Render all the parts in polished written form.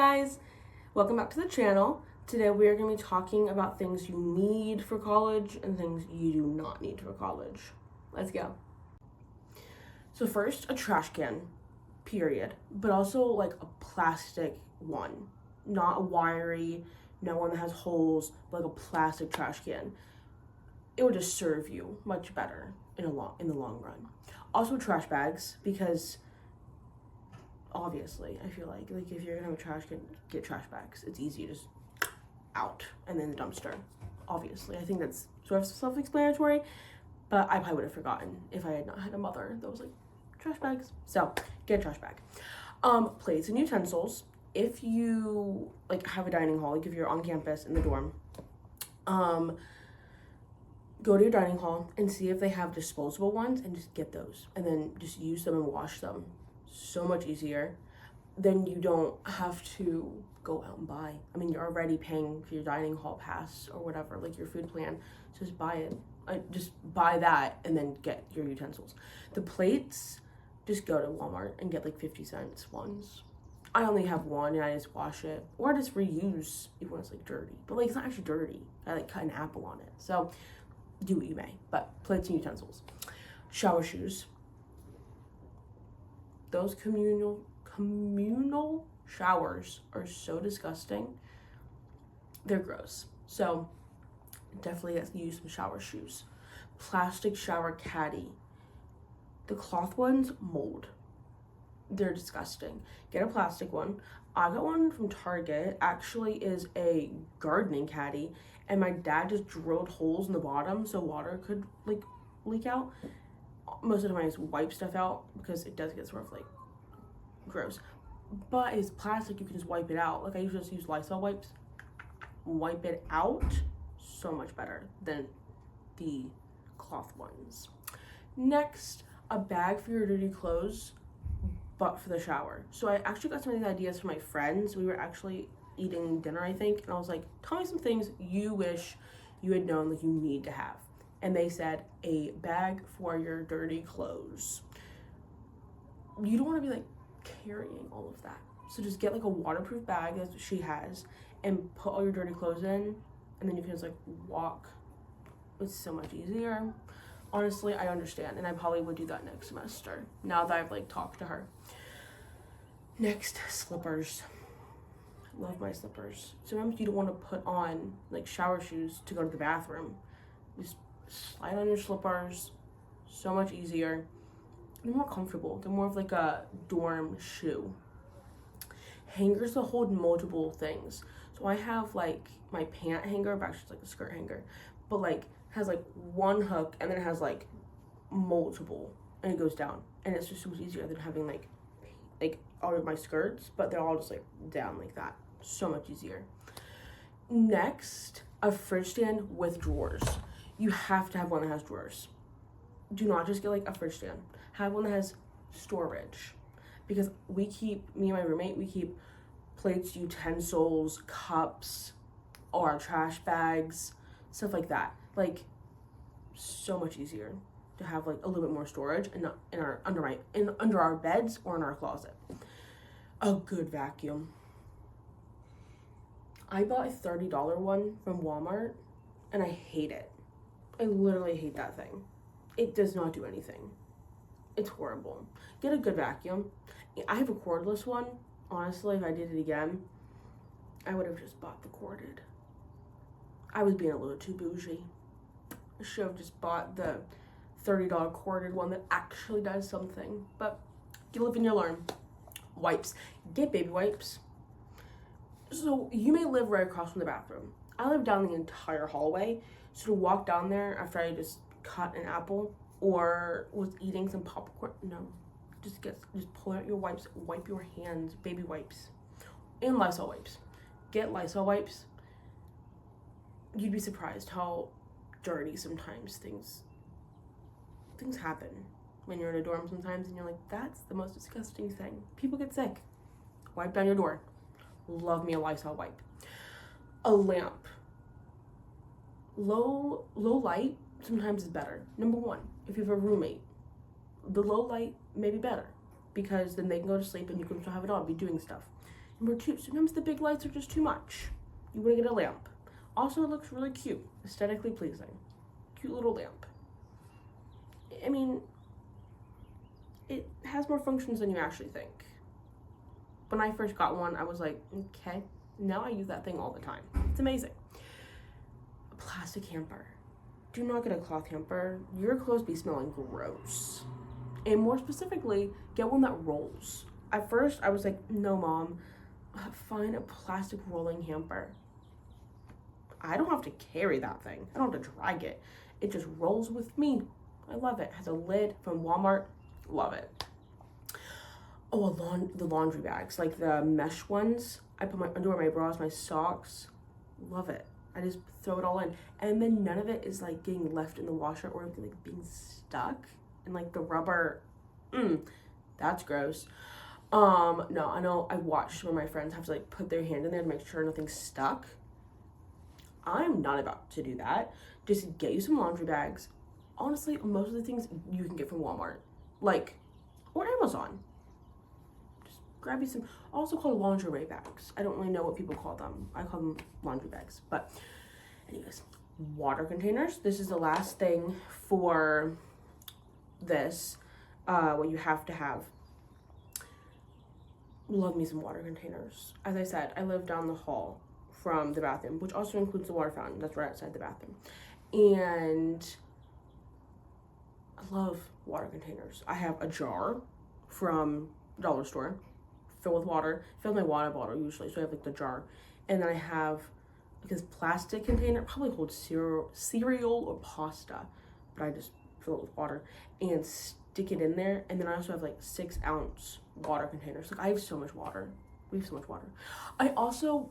guys, welcome back to the channel. Today we are going to be talking about things you need for college and things you do not need for college. Let's go. So first, a trash can, period, but also like a plastic one, not a wiry, no one that has holes, but like a plastic trash can. It would just serve you much better in the long run. Also trash bags, because obviously I feel like if you're gonna have a trash can, get trash bags. It's easy to just out and then the dumpster. Obviously, I think that's sort of self-explanatory, but I probably would have forgotten if I had not had a mother that was like trash bags. So get a trash bag. Plates and utensils. If you like have a dining hall, like if you're on campus in the dorm, go to your dining hall and see if they have disposable ones and just get those and then just use them and wash them. So much easier. Then you don't have to go out and buy. I mean, you're already paying for your dining hall pass or whatever, like your food plan. So just buy it. Just buy that and then get your utensils. The plates, just go to Walmart and get like 50-cent ones. I only have one and I just wash it, or I just reuse even when it's like dirty. But like it's not actually dirty. I like cut an apple on it. So do what you may. But plates and utensils. Shower shoes. Those communal showers are so disgusting. They're gross. So definitely use some shower shoes. Plastic shower caddy. The cloth ones mold. They're disgusting. Get a plastic one. I got one from Target. Actually is a gardening caddy, and my dad just drilled holes in the bottom so water could like leak out. Most of the time I just wipe stuff out because it does get sort of like gross. But it's plastic, you can just wipe it out. Like I usually just use Lysol wipes. Wipe it out. So much better than the cloth ones. Next, a bag for your dirty clothes, but for the shower. So I actually got some of these ideas from my friends. We were actually eating dinner, I think, and I was like, tell me some things you wish you had known that you need to have. And they said a bag for your dirty clothes. You don't want to be like carrying all of that. So just get like a waterproof bag that she has and put all your dirty clothes in, and then you can just like walk. It's so much easier. Honestly, I understand, and I probably would do that next semester now that I've like talked to her. Next, slippers. Love my slippers. Sometimes you don't want to put on like shower shoes to go to the bathroom. Just slide on your slippers. So much easier. They're more comfortable. They're more of like a dorm shoe. Hangers to hold multiple things. So I have like my pant hanger, but actually it's like a skirt hanger, but like has like one hook and then it has like multiple and it goes down, and it's just so much easier than having like all of my skirts, but they're all just like down like that. So much easier. Next, a fridge stand with drawers. You have to have one that has drawers. Do not just get like a fridge stand. Have one that has storage, because me and my roommate, we keep plates, utensils, cups, or trash bags, stuff like that. Like so much easier to have like a little bit more storage and not under our beds or in our closet. A good vacuum. I bought a $30 one from Walmart and I hate it. I literally hate that thing. It does not do anything. It's horrible. Get a good vacuum. I have a cordless one. Honestly, if I did it again, I would have just bought the corded. I was being a little too bougie. I should have just bought the $30 corded one that actually does something. But you live and you learn. Wipes. Get baby wipes. So you may live right across from the bathroom. I live down the entire hallway. So to walk down there after I just cut an apple or was eating some popcorn, no. Just pull out your wipes, wipe your hands, baby wipes, and Lysol wipes. Get Lysol wipes. You'd be surprised how dirty sometimes things happen when you're in a dorm sometimes, and you're like, that's the most disgusting thing. People get sick. Wipe down your door. Love me a Lysol wipe. A lamp. Low light sometimes is better. Number one, if you have a roommate, the low light may be better, because then they can go to sleep and you can still have it on, be doing stuff. Number two, sometimes the big lights are just too much. You want to get a lamp. Also, it looks really cute, aesthetically pleasing. Cute little lamp. I mean, it has more functions than you actually think. When I first got one, I was like, okay, now I use that thing all the time. It's amazing. A plastic hamper. Do not get a cloth hamper. Your clothes be smelling gross. And more specifically, get one that rolls. At first, I was like, no, Mom, find a plastic rolling hamper. I don't have to carry that thing. I don't have to drag it. It just rolls with me. I love it. It has a lid from Walmart. Love it. Oh, the laundry bags, like the mesh ones. I put my underwear, my bras, my socks. Love it. I just throw it all in. And then none of it is like getting left in the washer or like being stuck. And like the rubber, that's gross. No, I know I watched some of my friends have to like put their hand in there to make sure nothing's stuck. I'm not about to do that. Just get you some laundry bags. Honestly, most of the things you can get from Walmart, like, or Amazon. Grab you some, also called lingerie bags. I don't really know what people call them. I call them laundry bags. But anyways, water containers. This is the last thing for this, what you have to have. Love me some water containers. As I said, I live down the hall from the bathroom, which also includes the water fountain. That's right outside the bathroom. And I love water containers. I have a jar from dollar store filled with water. Fill my water bottle usually, so I have like the jar, and then I have like this plastic container, probably holds cereal or pasta, but I just fill it with water and stick it in there. And then I also have like 6-ounce water containers. Like I have so much water. We have so much water. I also,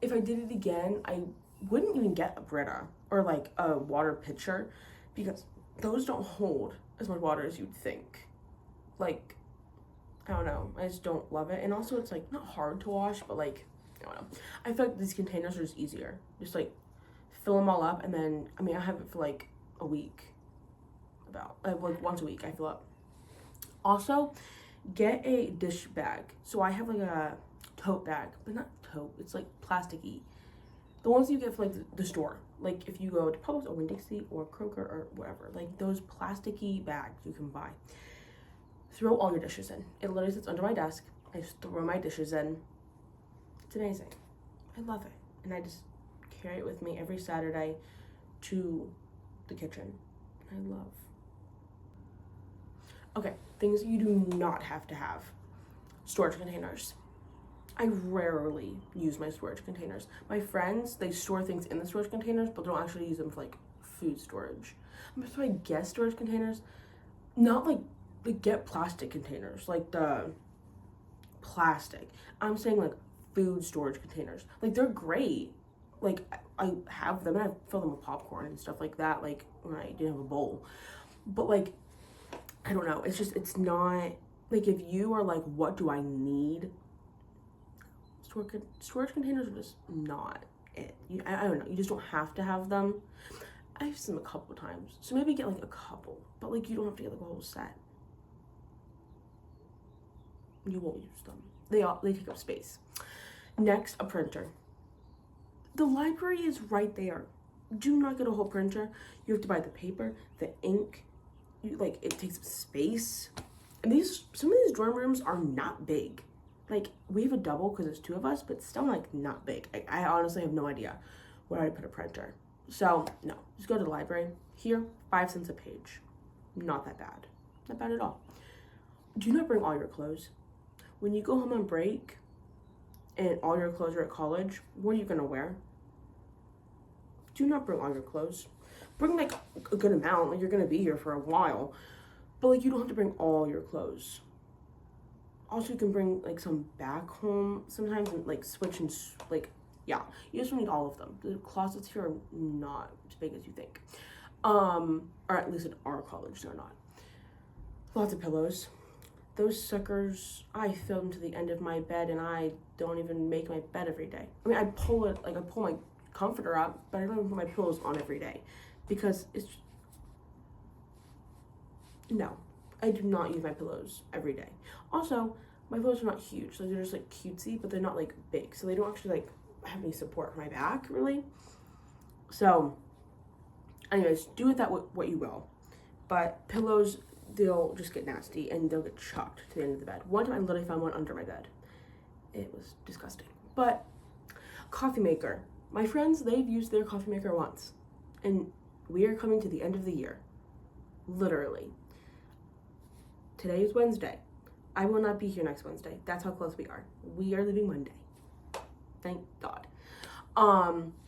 if I did it again, I wouldn't even get a Brita or like a water pitcher because those don't hold as much water as you'd think. Like, I don't know, I just don't love it. And also it's like not hard to wash, but like, I don't know. I feel like these containers are just easier. Just like fill them all up, and then, I mean, I have it for like a week. About like once a week I fill up. Also, get a dish bag. So I have like a tote bag, but not tote, it's like plasticky. The ones you get for like the store. Like if you go to Publix or Winn-Dixie or Kroger or whatever, like those plasticky bags you can buy. Throw all your dishes in. It literally sits under my desk. I just throw my dishes in. It's amazing. I love it. And I just carry it with me every Saturday to the kitchen. I love. Okay, things you do not have to have. Storage containers. I rarely use my storage containers. My friends, they store things in the storage containers, but they don't actually use them for like food storage. So I guess storage containers, not like get plastic containers, like the plastic. I'm saying like food storage containers. Like they're great. Like I have them and I fill them with popcorn and stuff like that, like when I didn't have a bowl. But like, I don't know, it's just, it's not, like if you are like, what do I need? Storage containers are just not it. I don't know, you just don't have to have them. I've used them a couple of times, so maybe get like a couple, but like you don't have to get like a whole set. You won't use them. They take up space. Next, a printer. The library is right there. Do not get a whole printer. You have to buy the paper, the ink. Like it takes up space. And some of these dorm rooms are not big. Like we have a double because there's 2 of us, but still like not big. I honestly have no idea where I'd put a printer. So no, just go to the library. Here, 5 cents a page. Not that bad. Not bad at all. Do not bring all your clothes. When you go home on break and all your clothes are at college, what are you gonna wear? Do not bring all your clothes. Bring like a good amount, like you're gonna be here for a while, but like you don't have to bring all your clothes. Also, you can bring like some back home sometimes and like switch and like, yeah, you just don't need all of them. The closets here are not as big as you think. Or at least at our college, they're not. Lots of pillows. Those suckers, I fill them to the end of my bed and I don't even make my bed every day. I mean, I pull my comforter up, but I don't even put my pillows on every day because no, I do not use my pillows every day. Also, my pillows are not huge. Like, they're just like cutesy, but they're not like big. So they don't actually like have any support for my back, really. So, anyways, do with that what you will. But pillows, they'll just get nasty and they'll get chucked to the end of the bed. One time I literally found one under my bed. It was disgusting. But coffee maker. My friends, they've used their coffee maker once. And we are coming to the end of the year. Literally. Today is Wednesday. I will not be here next Wednesday. That's how close we are. We are leaving Monday. Thank God.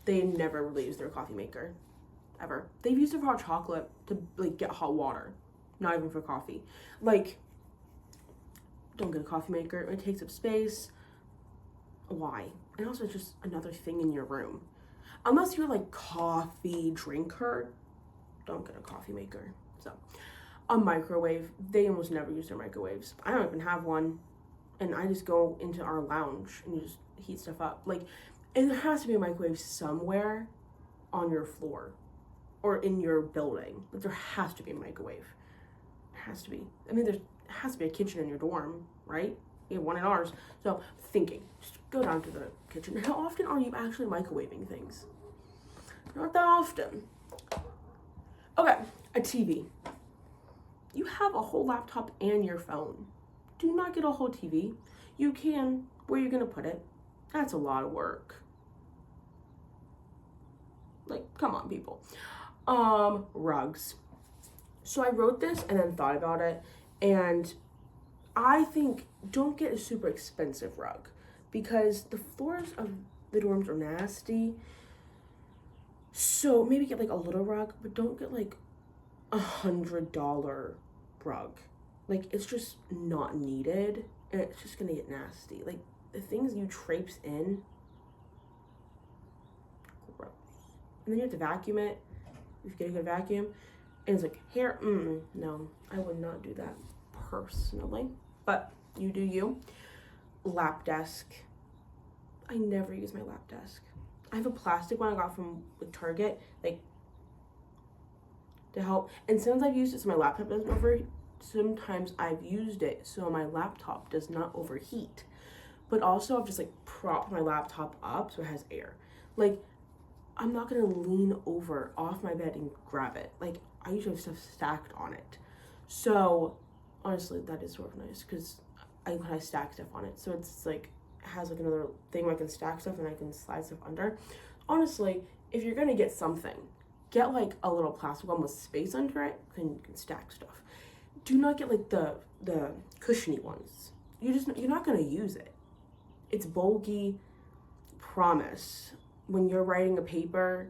They never really use their coffee maker. Ever. They've used it for hot chocolate to like get hot water. Not even for coffee. Like, don't get a coffee maker. It takes up space. Why? And also, it's just another thing in your room. Unless you're like coffee drinker, don't get a coffee maker. So, a microwave. They almost never use their microwaves. I don't even have one. And I just go into our lounge and you just heat stuff up. Like, and there has to be a microwave somewhere on your floor or in your building. Like, there has to be a microwave. There has to be. I mean, there has to be a kitchen in your dorm, right? You have one in ours. So, thinking. Just go down to the kitchen. How often are you actually microwaving things? Not that often. Okay, a TV. You have a whole laptop and your phone. Do not get a whole TV. You can. Where are you going to put it? That's a lot of work. Like, come on, people. Rugs. So I wrote this and then thought about it, and I think don't get a super expensive rug because the floors of the dorms are nasty. So maybe get like a little rug, but don't get like $100 rug. Like, it's just not needed, and it's just gonna get nasty. Like, the things you traipse in, gross. And then you have to vacuum it. You get a good vacuum, and it's like, hair, no, I would not do that personally. But you do you. Lap desk. I never use my lap desk. I have a plastic one I got from Target, like, to help. And since I've used it so my laptop doesn't overheat, sometimes I've used it so my laptop does not overheat. But also I've just like propped my laptop up so it has air. Like, I'm not gonna lean over off my bed and grab it. Like, I usually have stuff stacked on it. So honestly, that is sort of nice because I stack stuff on it. So it's like, it has like another thing where I can stack stuff and I can slide stuff under. Honestly, if you're gonna get something, get like a little plastic one with space under it, and you can stack stuff. Do not get like the cushiony ones. You're not gonna use it. It's bulky. Promise. When you're writing a paper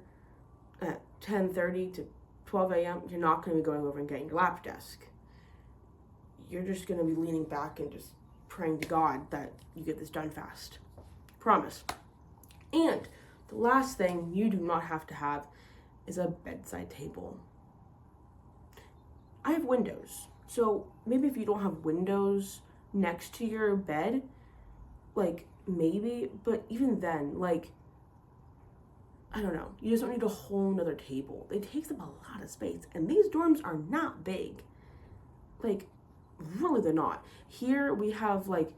at 10:30 to 12 a.m., you're not gonna be going over and getting your lap desk. You're just gonna be leaning back and just praying to God that you get this done fast. Promise. And the last thing you do not have to have is a bedside table. I have windows. So maybe if you don't have windows next to your bed, like maybe, but even then, like, I don't know. You just don't need a whole nother table. It takes up a lot of space. And these dorms are not big. Like, really they're not. Here we have like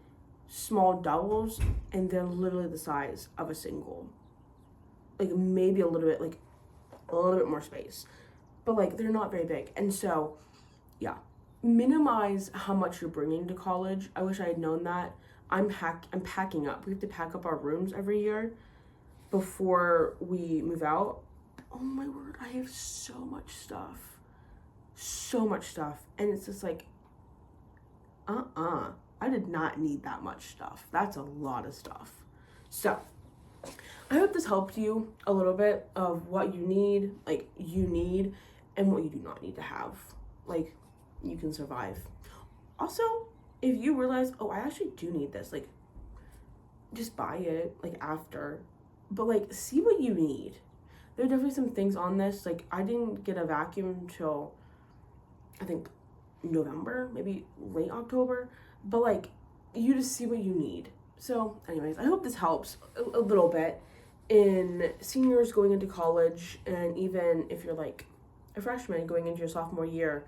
small doubles and they're literally the size of a single. Like maybe a little bit more space. But like they're not very big. And so, yeah. Minimize how much you're bringing to college. I wish I had known that. I'm packing up. We have to pack up our rooms every year before we move out. Oh my word, I have so much stuff. So much stuff. And it's just like, I did not need that much stuff. That's a lot of stuff. So, I hope this helped you a little bit of what you need, and what you do not need to have. Like, you can survive. Also, if you realize, oh, I actually do need this, like, just buy it, like, after. But, like, see what you need. There are definitely some things on this. Like, I didn't get a vacuum till, I think, November, maybe late October. But, like, you just see what you need. So, anyways, I hope this helps a little bit in seniors going into college, and even if you're, like, a freshman going into your sophomore year,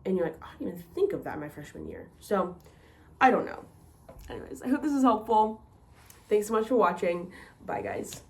and you're like, I didn't even think of that my freshman year. So, I don't know. Anyways, I hope this is helpful. Thanks so much for watching. Bye, guys.